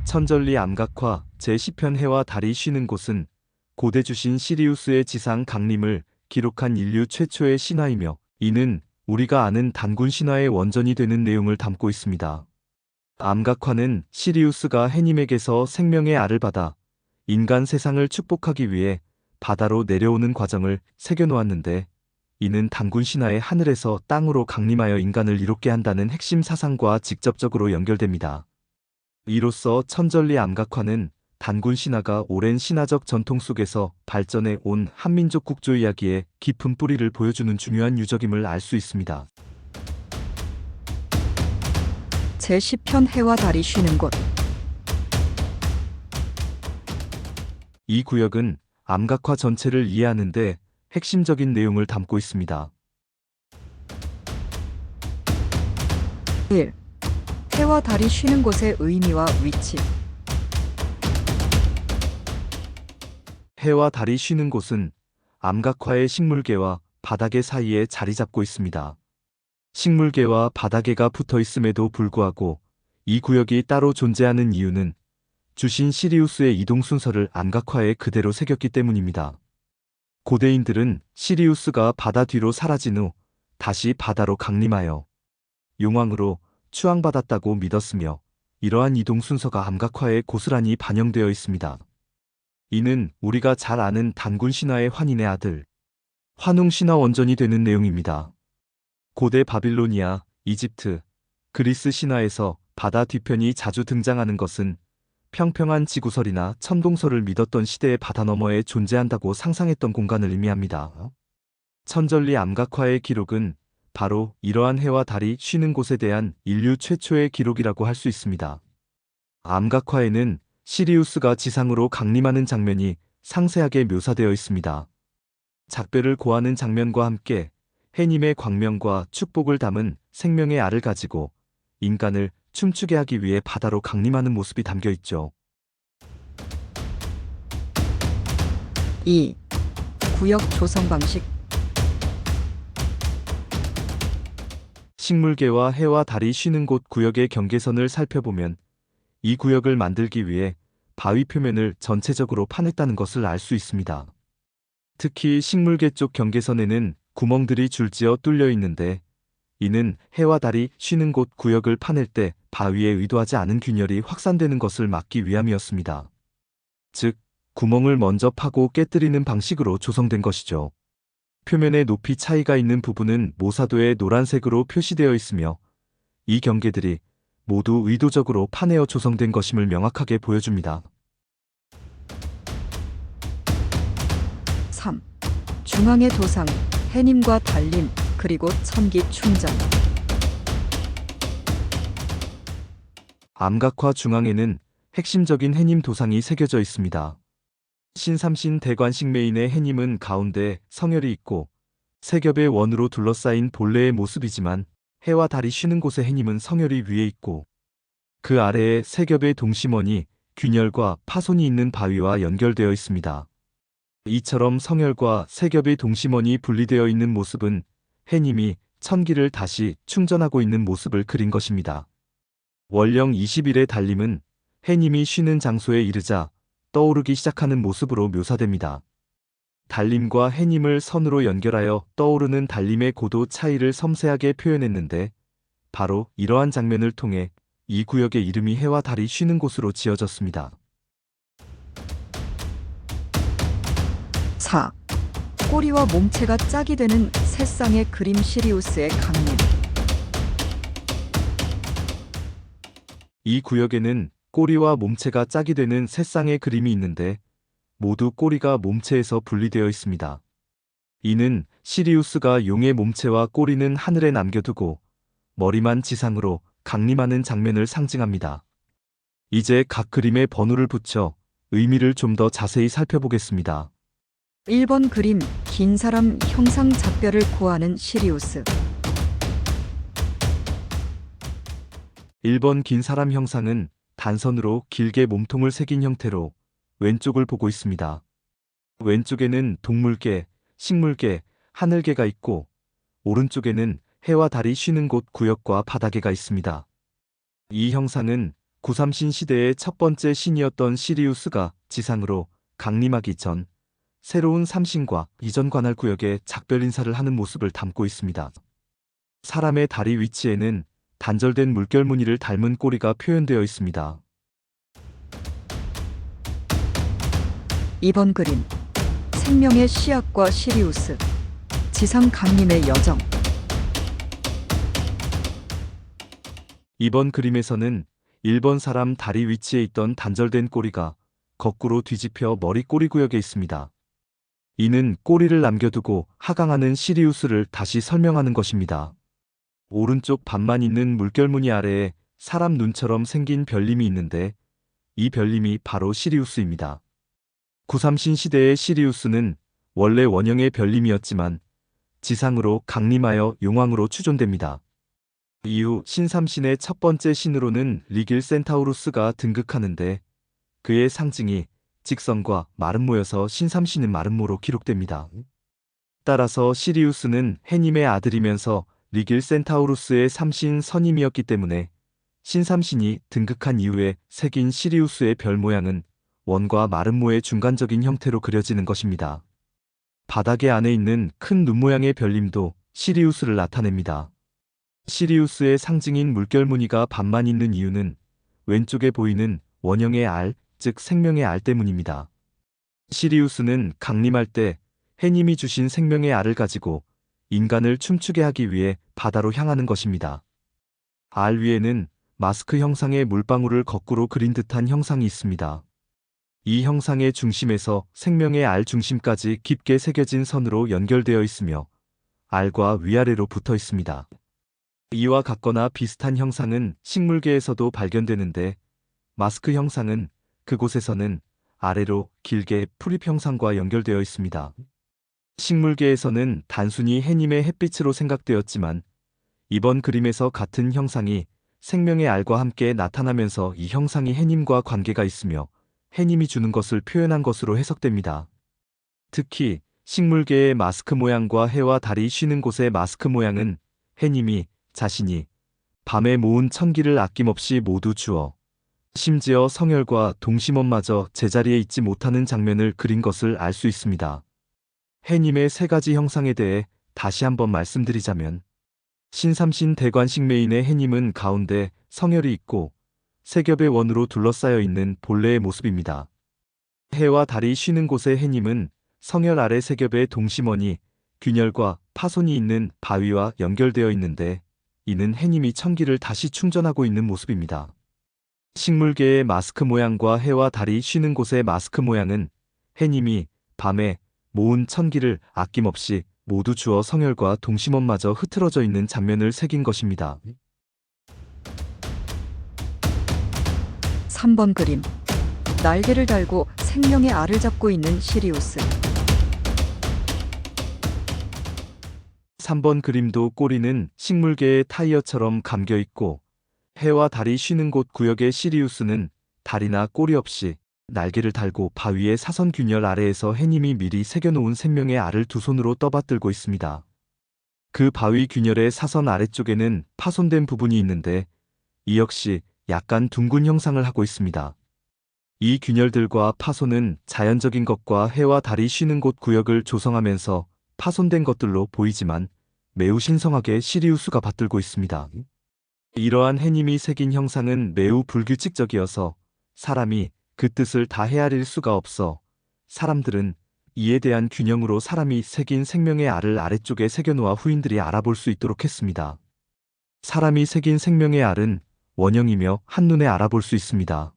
천전리 암각화 제10편 해와 달이 쉬는 곳은 고대 주신 시리우스의 지상 강림을 기록한 인류 최초의 신화이며, 이는 우리가 아는 단군 신화의 원전이 되는 내용을 담고 있습니다. 암각화는 시리우스가 해님에게서 생명의 알을 받아 인간 세상을 축복하기 위해 바다로 내려오는 과정을 새겨놓았는데, 이는 단군 신화의 하늘에서 땅으로 강림하여 인간을 이롭게 한다는 핵심 사상과 직접적으로 연결됩니다. 이로써 천전리 암각화는 단군 신화가 오랜 신화적 전통 속에서 발전해 온 한민족 국조 이야기의 깊은 뿌리를 보여주는 중요한 유적임을 알 수 있습니다. 제10편 해와 달이 쉬는 곳. 이 구역은 암각화 전체를 이해하는 데 핵심적인 내용을 담고 있습니다. 1. 해와 달이 쉬는 곳의 의미와 위치. 해와 달이 쉬는 곳은 암각화의 식물계와 바다계 사이에 자리 잡고 있습니다. 식물계와 바다계가 붙어 있음에도 불구하고 이 구역이 따로 존재하는 이유는 주신 시리우스의 이동 순서를 암각화에 그대로 새겼기 때문입니다. 고대인들은 시리우스가 바다 뒤로 사라진 후 다시 바다로 강림하여 용왕으로 추앙받았다고 믿었으며, 이러한 이동 순서가 암각화에 고스란히 반영되어 있습니다. 이는 우리가 잘 아는 단군 신화의 환인의 아들, 환웅 신화 원전이 되는 내용입니다. 고대 바빌로니아, 이집트, 그리스 신화에서 바다 뒤편이 자주 등장하는 것은 평평한 지구설이나 천동설을 믿었던 시대의 바다 너머에 존재한다고 상상했던 공간을 의미합니다. 천전리 암각화의 기록은 바로 이러한 해와 달이 쉬는 곳에 대한 인류 최초의 기록이라고 할 수 있습니다. 암각화에는 시리우스가 지상으로 강림하는 장면이 상세하게 묘사되어 있습니다. 작별을 고하는 장면과 함께 해님의 광명과 축복을 담은 생명의 알을 가지고 인간을 춤추게 하기 위해 바다로 강림하는 모습이 담겨 있죠. 2. 구역 조성 방식. 식물계와 해와 달이 쉬는 곳 구역의 경계선을 살펴보면 이 구역을 만들기 위해 바위 표면을 전체적으로 파냈다는 것을 알 수 있습니다. 특히 식물계 쪽 경계선에는 구멍들이 줄지어 뚫려 있는데, 이는 해와 달이 쉬는 곳 구역을 파낼 때 바위에 의도하지 않은 균열이 확산되는 것을 막기 위함이었습니다. 즉, 구멍을 먼저 파고 깨뜨리는 방식으로 조성된 것이죠. 표면의 높이 차이가 있는 부분은 모사도에 노란색으로 표시되어 있으며, 이 경계들이 모두 의도적으로 파내어 조성된 것임을 명확하게 보여줍니다. 3. 중앙의 도상, 해님과 달림, 그리고 천기 충전. 암각화 중앙에는 핵심적인 해님 도상이 새겨져 있습니다. 신삼신 대관식 메인의 해님은 가운데 성혈이 있고 세 겹의 원으로 둘러싸인 본래의 모습이지만, 해와 달이 쉬는 곳의 해님은 성혈이 위에 있고 그 아래에 세 겹의 동심원이 균열과 파손이 있는 바위와 연결되어 있습니다. 이처럼 성혈과 세 겹의 동심원이 분리되어 있는 모습은 해님이 천기를 다시 충전하고 있는 모습을 그린 것입니다. 월령 20일의 달림은 해님이 쉬는 장소에 이르자 떠오르기 시작하는 모습으로 묘사됩니다. 달림과 해님을 선으로 연결하여 떠오르는 달림의 고도 차이를 섬세하게 표현했는데, 바로 이러한 장면을 통해 이 구역의 이름이 해와 달이 쉬는 곳으로 지어졌습니다. 4. 꼬리와 몸체가 짝이 되는 새 쌍의 그림 시리우스의 강림. 이 구역에는 꼬리와 몸체가 짝이 되는 세 쌍의 그림이 있는데, 모두 꼬리가 몸체에서 분리되어 있습니다. 이는 시리우스가 용의 몸체와 꼬리는 하늘에 남겨두고 머리만 지상으로 강림하는 장면을 상징합니다. 이제 각 그림에 번호를 붙여 의미를 좀 더 자세히 살펴보겠습니다. 1번 그림, 긴 사람 형상 작별을 고하는 시리우스. 1번 긴 사람 형상은 단선으로 길게 몸통을 새긴 형태로 왼쪽을 보고 있습니다. 왼쪽에는 동물계, 식물계, 하늘계가 있고, 오른쪽에는 해와 달이 쉬는 곳 구역과 바다계가 있습니다. 이 형상은 구삼신 시대의 첫 번째 신이었던 시리우스가 지상으로 강림하기 전 새로운 삼신과 이전 관할 구역에 작별 인사를 하는 모습을 담고 있습니다. 사람의 다리 위치에는 단절된 물결 무늬를 닮은 꼬리가 표현되어 있습니다. 이번 그림 생명의 씨앗과 시리우스 지상 강림의 여정. 이번 그림에서는 1번 사람 다리 위치에 있던 단절된 꼬리가 거꾸로 뒤집혀 머리 꼬리 구역에 있습니다. 이는 꼬리를 남겨두고 하강하는 시리우스를 다시 설명하는 것입니다. 오른쪽 반만 있는 물결 무늬 아래에 사람 눈처럼 생긴 별림이 있는데 이 별림이 바로 시리우스입니다. 구삼신 시대의 시리우스는 원래 원형의 별림이었지만 지상으로 강림하여 용왕으로 추존됩니다. 이후 신삼신의 첫 번째 신으로는 리길 센타우루스가 등극하는데 그의 상징이 직선과 마름모여서 신삼신은 마름모로 기록됩니다. 따라서 시리우스는 해님의 아들이면서 리길 센타우루스의 삼신 선임이었기 때문에 신삼신이 등극한 이후에 새긴 시리우스의 별 모양은 원과 마름모의 중간적인 형태로 그려지는 것입니다. 바닥에 안에 있는 큰 눈 모양의 별림도 시리우스를 나타냅니다. 시리우스의 상징인 물결 무늬가 반만 있는 이유는 왼쪽에 보이는 원형의 알, 즉 생명의 알 때문입니다. 시리우스는 강림할 때 해님이 주신 생명의 알을 가지고 인간을 춤추게 하기 위해 바다로 향하는 것입니다. 알 위에는 마스크 형상의 물방울을 거꾸로 그린 듯한 형상이 있습니다. 이 형상의 중심에서 생명의 알 중심까지 깊게 새겨진 선으로 연결되어 있으며 알과 위아래로 붙어 있습니다. 이와 같거나 비슷한 형상은 식물계에서도 발견되는데 마스크 형상은 그곳에서는 아래로 길게 풀잎 형상과 연결되어 있습니다. 식물계에서는 단순히 해님의 햇빛으로 생각되었지만 이번 그림에서 같은 형상이 생명의 알과 함께 나타나면서 이 형상이 해님과 관계가 있으며 해님이 주는 것을 표현한 것으로 해석됩니다. 특히 식물계의 마스크 모양과 해와 달이 쉬는 곳의 마스크 모양은 해님이 자신이 밤에 모은 천기를 아낌없이 모두 주어 심지어 성혈과 동심원마저 제자리에 있지 못하는 장면을 그린 것을 알 수 있습니다. 해님의 세 가지 형상에 대해 다시 한번 말씀드리자면 신삼신 대관식 메인의 해님은 가운데 성혈이 있고 세 겹의 원으로 둘러싸여 있는 본래의 모습입니다. 해와 달이 쉬는 곳의 해님은 성혈 아래 세 겹의 동심원이 균열과 파손이 있는 바위와 연결되어 있는데 이는 해님이 천기를 다시 충전하고 있는 모습입니다. 식물계의 마스크 모양과 해와 달이 쉬는 곳의 마스크 모양은 해님이 밤에 모은 천기를 아낌없이 모두 주어 성혈과 동심원마저 흐트러져 있는 장면을 새긴 것입니다. 3번 그림 날개를 달고 생명의 알을 잡고 있는 시리우스. 3번 그림도 꼬리는 식물계의 타이어처럼 감겨 있고 해와 달이 쉬는 곳 구역의 시리우스는 다리나 꼬리 없이 날개를 달고 바위의 사선 균열 아래에서 해님이 미리 새겨놓은 생명의 알을 두 손으로 떠받들고 있습니다. 그 바위 균열의 사선 아래쪽에는 파손된 부분이 있는데 이 역시 약간 둥근 형상을 하고 있습니다. 이 균열들과 파손은 자연적인 것과 해와 달이 쉬는 곳 구역을 조성하면서 파손된 것들로 보이지만 매우 신성하게 시리우스가 받들고 있습니다. 이러한 해님이 새긴 형상은 매우 불규칙적이어서 사람이 그 뜻을 다 헤아릴 수가 없어 사람들은 이에 대한 균형으로 사람이 새긴 생명의 알을 아래쪽에 새겨놓아 후인들이 알아볼 수 있도록 했습니다. 사람이 새긴 생명의 알은 원형이며 한눈에 알아볼 수 있습니다.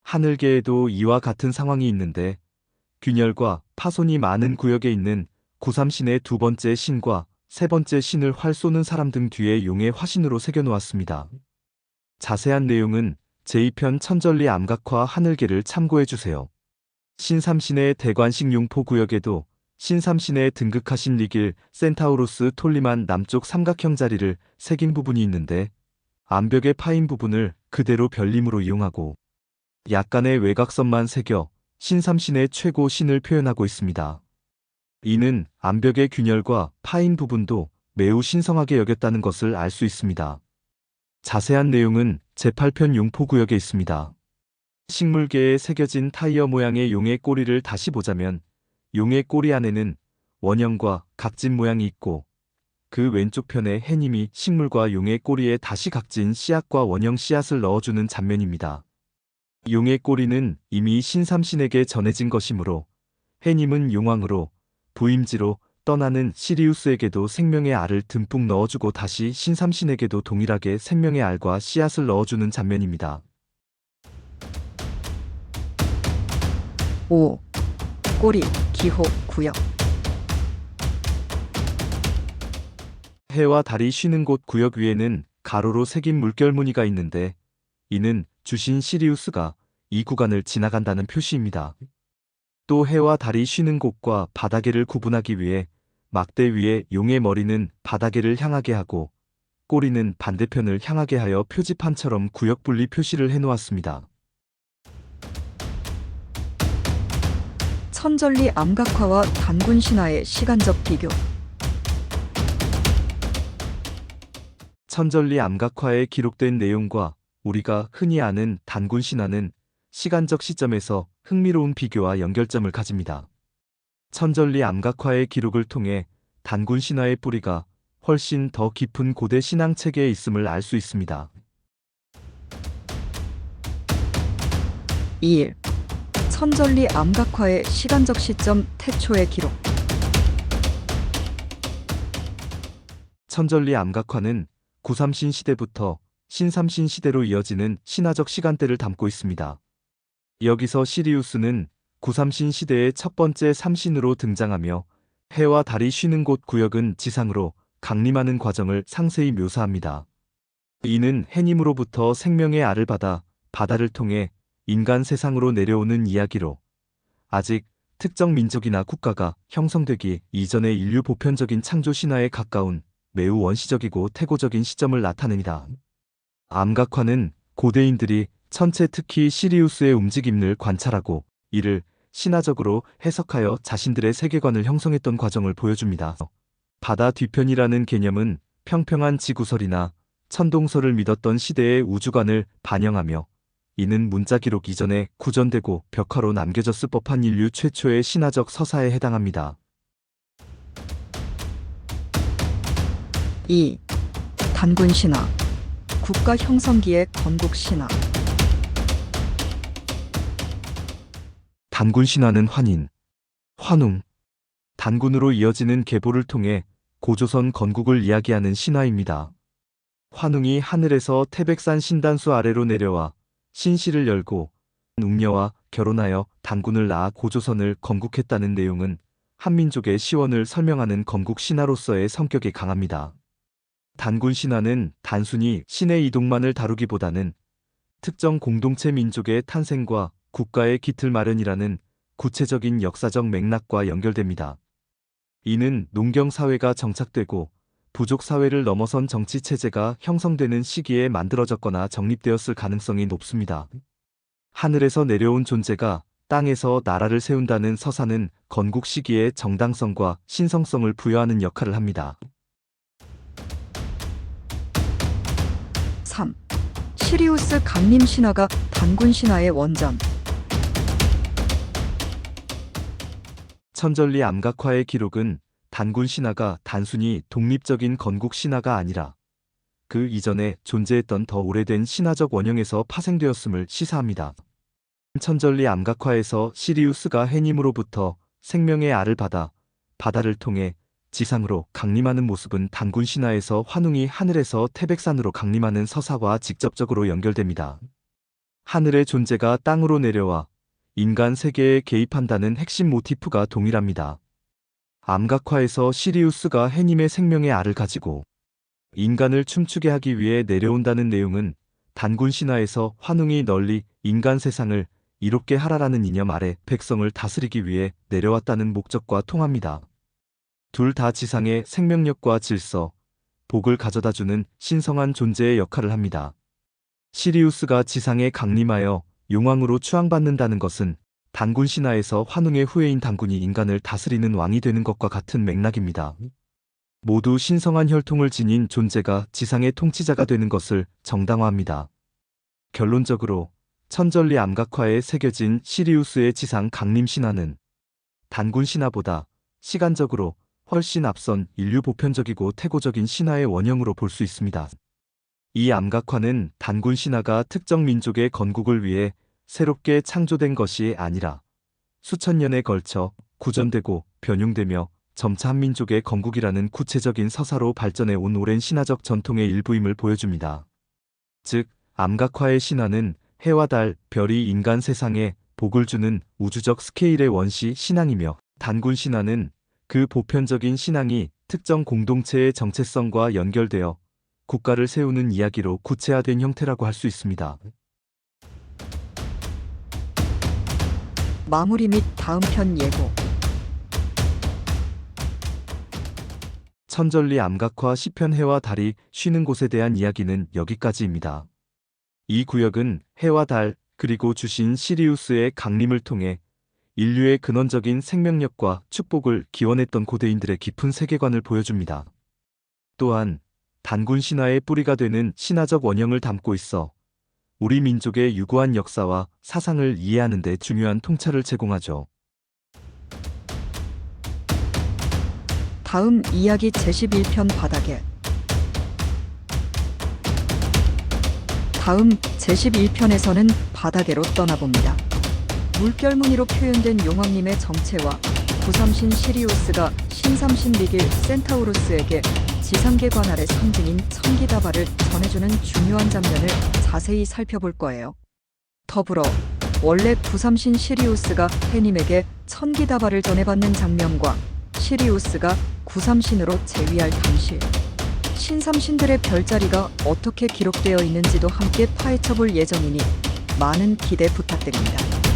하늘계에도 이와 같은 상황이 있는데 균열과 파손이 많은 구역에 있는 구삼신의 두 번째 신과 세 번째 신을 활 쏘는 사람 등 뒤에 용의 화신으로 새겨놓았습니다. 자세한 내용은 제2편 천전리 암각화 하늘계를 참고해주세요. 신삼신의 대관식 용포 구역에도 신삼신의 등극하신 리길 센타우루스 톨리만 남쪽 삼각형 자리를 새긴 부분이 있는데 암벽의 파인 부분을 그대로 별림으로 이용하고 약간의 외곽선만 새겨 신삼신의 최고 신을 표현하고 있습니다. 이는 암벽의 균열과 파인 부분도 매우 신성하게 여겼다는 것을 알 수 있습니다. 자세한 내용은 제8편 용포구역에 있습니다. 식물계에 새겨진 타이어 모양의 용의 꼬리를 다시 보자면 용의 꼬리 안에는 원형과 각진 모양이 있고 그 왼쪽 편에 해님이 식물과 용의 꼬리에 다시 각진 씨앗과 원형 씨앗을 넣어주는 장면입니다. 용의 꼬리는 이미 신삼신에게 전해진 것이므로 해님은 용왕으로 부임지로 떠나는 시리우스에게도 생명의 알을 듬뿍 넣어주고 다시 신삼신에게도 동일하게 생명의 알과 씨앗을 넣어주는 장면입니다. 5. 꼬리, 기호, 구역. 해와 달이 쉬는 곳 구역 위에는 가로로 새긴 물결 무늬가 있는데 이는 주신 시리우스가 이 구간을 지나간다는 표시입니다. 또 해와 달이 쉬는 곳과 바다개를 구분하기 위해 막대 위에 용의 머리는 바다개를 향하게 하고 꼬리는 반대편을 향하게 하여 표지판처럼 구역 분리 표시를 해놓았습니다. 천전리 암각화와 단군 신화의 시간적 비교. 천전리 암각화에 기록된 내용과 우리가 흔히 아는 단군 신화는 시간적 시점에서 흥미로운 비교와 연결점을 가집니다. 천전리 암각화의 기록을 통해 단군 신화의 뿌리가 훨씬 더 깊은 고대 신앙 체계에 있음을 알 수 있습니다. 2일. 천전리 암각화의 시간적 시점 태초의 기록. 천전리 암각화는 구삼신 시대부터 신삼신 시대로 이어지는 신화적 시간대를 담고 있습니다. 여기서 시리우스는 구삼신 시대의 첫 번째 삼신으로 등장하며 해와 달이 쉬는 곳 구역은 지상으로 강림하는 과정을 상세히 묘사합니다. 이는 해님으로부터 생명의 알을 받아 바다를 통해 인간 세상으로 내려오는 이야기로 아직 특정 민족이나 국가가 형성되기 이전의 인류 보편적인 창조 신화에 가까운 매우 원시적이고 태고적인 시점을 나타냅니다. 암각화는 고대인들이 천체 특히 시리우스의 움직임을 관찰하고 이를 신화적으로 해석하여 자신들의 세계관을 형성했던 과정을 보여줍니다. 바다 뒤편이라는 개념은 평평한 지구설이나 천동설을 믿었던 시대의 우주관을 반영하며 이는 문자 기록 이전에 구전되고 벽화로 남겨졌을 법한 인류 최초의 신화적 서사에 해당합니다. 2. 단군 신화. 국가 형성기의 건국 신화. 단군 신화는 환인, 환웅, 단군으로 이어지는 계보를 통해 고조선 건국을 이야기하는 신화입니다. 환웅이 하늘에서 태백산 신단수 아래로 내려와 신실을 열고 웅녀와 결혼하여 단군을 낳아 고조선을 건국했다는 내용은 한민족의 시원을 설명하는 건국 신화로서의 성격이 강합니다. 단군 신화는 단순히 신의 이동만을 다루기보다는 특정 공동체 민족의 탄생과 국가의 기틀 마련이라는 구체적인 역사적 맥락과 연결됩니다. 이는 농경 사회가 정착되고 부족 사회를 넘어선 정치 체제가 형성되는 시기에 만들어졌거나 정립되었을 가능성이 높습니다. 하늘에서 내려온 존재가 땅에서 나라를 세운다는 서사는 건국 시기의 정당성과 신성성을 부여하는 역할을 합니다. 3. 시리우스 강림 신화가 단군 신화의 원전. 천전리 암각화의 기록은 단군 신화가 단순히 독립적인 건국 신화가 아니라 그 이전에 존재했던 더 오래된 신화적 원형에서 파생되었음을 시사합니다. 천전리 암각화에서 시리우스가 해님으로부터 생명의 알을 받아 바다를 통해 지상으로 강림하는 모습은 단군 신화에서 환웅이 하늘에서 태백산으로 강림하는 서사와 직접적으로 연결됩니다. 하늘의 존재가 땅으로 내려와 인간 세계에 개입한다는 핵심 모티프가 동일합니다. 암각화에서 시리우스가 해님의 생명의 알을 가지고 인간을 춤추게 하기 위해 내려온다는 내용은 단군 신화에서 환웅이 널리 인간 세상을 이롭게 하라라는 이념 아래 백성을 다스리기 위해 내려왔다는 목적과 통합니다. 둘 다 지상의 생명력과 질서, 복을 가져다주는 신성한 존재의 역할을 합니다. 시리우스가 지상에 강림하여 용왕으로 추앙받는다는 것은 단군 신화에서 환웅의 후예인 단군이 인간을 다스리는 왕이 되는 것과 같은 맥락입니다. 모두 신성한 혈통을 지닌 존재가 지상의 통치자가 되는 것을 정당화합니다. 결론적으로 천전리 암각화에 새겨진 시리우스의 지상 강림 신화는 단군 신화보다 시간적으로 훨씬 앞선 인류 보편적이고 태고적인 신화의 원형으로 볼 수 있습니다. 이 암각화는 단군 신화가 특정 민족의 건국을 위해 새롭게 창조된 것이 아니라 수천 년에 걸쳐 구전되고 변용되며 점차 한 민족의 건국이라는 구체적인 서사로 발전해 온 오랜 신화적 전통의 일부임을 보여줍니다. 즉, 암각화의 신화는 해와 달, 별이 인간 세상에 복을 주는 우주적 스케일의 원시 신앙이며, 단군 신화는 그 보편적인 신앙이 특정 공동체의 정체성과 연결되어 국가를 세우는 이야기로 구체화된 형태라고 할 수 있습니다. 마무리 및 다음 편 예고. 천전리 암각화 시편 해와 달이 쉬는 곳에 대한 이야기는 여기까지입니다. 이 구역은 해와 달 그리고 주신 시리우스의 강림을 통해 인류의 근원적인 생명력과 축복을 기원했던 고대인들의 깊은 세계관을 보여줍니다. 또한 단군 신화의 뿌리가 되는 신화적 원형을 담고 있어 우리 민족의 유구한 역사와 사상을 이해하는 데 중요한 통찰을 제공하죠. 다음 이야기 제11편 바닥에. 다음 제11편에서는 바닥에로 떠나봅니다. 물결무늬로 표현된 용왕님의 정체와 구삼신 시리우스가 신삼신 리길 센타우루스에게 지상계 관할의 상징인 천기다발을 전해주는 중요한 장면을 자세히 살펴볼 거예요. 더불어 원래 구삼신 시리우스가 해님에게 천기다발을 전해받는 장면과 시리우스가 구삼신으로 재위할 당시 신삼신들의 별자리가 어떻게 기록되어 있는지도 함께 파헤쳐볼 예정이니 많은 기대 부탁드립니다.